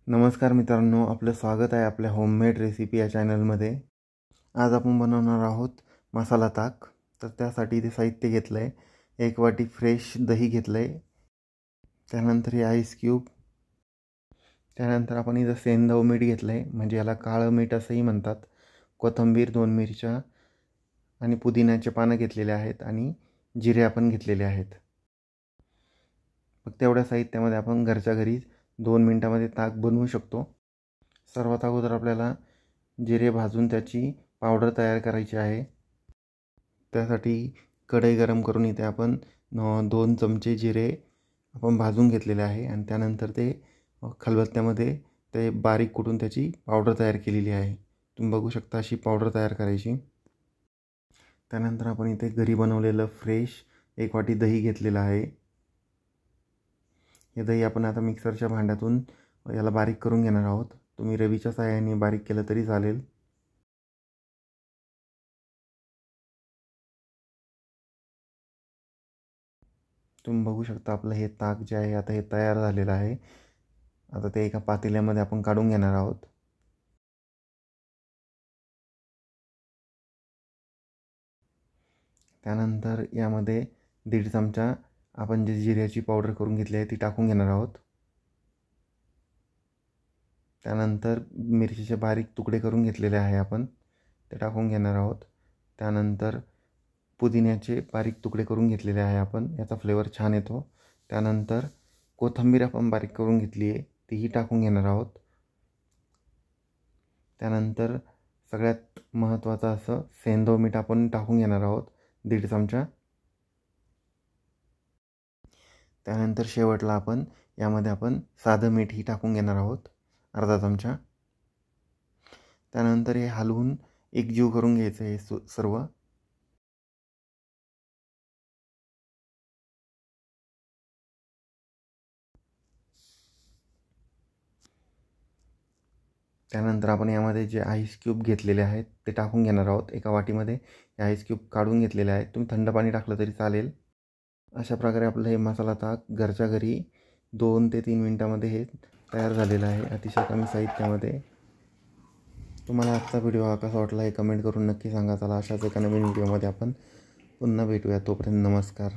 नमस्कार मित्रांनो, आपलं स्वागत आहे आपल्या होममेड रेसिपी या चॅनलमध्ये। आज आपण बनवणार आहोत मसाला ताक। तर त्यासाठी इथे साहित्य घेतलं आहे, 1 वाटी फ्रेश दही घेतलं आहे, त्यानंतर हे आईस क्यूब, त्यानंतर आपण इथं सेंधव मीठ घेतलं आहे, म्हणजे याला काळं मीठ असंही म्हणतात, कोथिंबीर 2 मिरच्या आणि पुदिन्याचे पानं घेतलेले आहेत आणि जिरे आपण घेतलेले आहेत। फक्त एवढ्या साहित्यामध्ये आपण घरच्या घरी 2 मिनिटांमध्ये ताक बनवू शकतो। सर्वात अगोदर आपल्याला जिरे भाजून त्याची पावडर तयार करायची आहे। त्यासाठी कढई गरम करून इथे आपण 2 चमचे जिरे आपण भाजून घेतलेले आहे आणि त्यानंतर ते खलबत्त्यामध्ये ते बारीक कुटून त्याची पावडर तयार केलेली आहे। तुम्ही बघू शकता अशी पावडर तयार करायची। त्यानंतर आपण इथे घरी बनवलेलं फ्रेश 1 वाटी दही घेतलेलं आहे। हे दही आपण आता मिक्सरच्या भांड्यातून याला बारीक करून घेणार आहोत। तुम्ही रवीच्या साहाय्याने बारीक केलं तरी चालेल। तुम्ही बघू शकता आपलं हे ताक जे आहे आता हे तयार झालेलं आहे। आता ते एका पातेल्यामध्ये आपण काढून घेणार आहोत। त्यानंतर यामध्ये 1.5 चमचा आपण जी जिऱ्याची पावडर करून घेतली आहे ती टाकून घेणार आहोत। त्यानंतर मिरचीचे बारीक तुकडे करून घेतलेले आहे आपण ते टाकून घेणार आहोत। त्यानंतर पुदिन्याचे बारीक तुकडे करून घेतलेले आहे आपण, याचा फ्लेवर छान येतो। त्यानंतर कोथिंबीर आपण बारीक करून घेतली आहे तीही टाकून घेणार आहोत। त्यानंतर सगळ्यात महत्त्वाचं असं सेंधव मीठ आपण टाकून घेणार आहोत 1.5 चमचा। त्यानंतर शेवटला आपण यामध्ये आपण साधं मीठही टाकून घेणार आहोत अर्धा चमचा। त्यानंतर हे हलवून एकजीव करून घ्यायचं हे सर्व। त्यानंतर आपण यामध्ये जे आईस क्यूब घेतलेले आहेत ते टाकून घेणार आहोत। एका वाटीमध्ये हे आईस क्यूब काढून घेतलेले आहेत, तुम्ही थंड पाणी टाकलं तरी चालेल। अशा प्रकारे आपलं हे मसाला ताक घरच्या घरी 2 ते 3 मिनिटांमध्ये हे तयार झालेलं आहे, अतिशय कमी साहित्यामध्ये। तुम्हाला आजचा व्हिडिओ हा कसा वाटला हे कमेंट करून नक्की सांगा। चला अशाच एका नवीन व्हिडिओमध्ये आपण पुन्हा भेटूया, तोपर्यंत नमस्कार।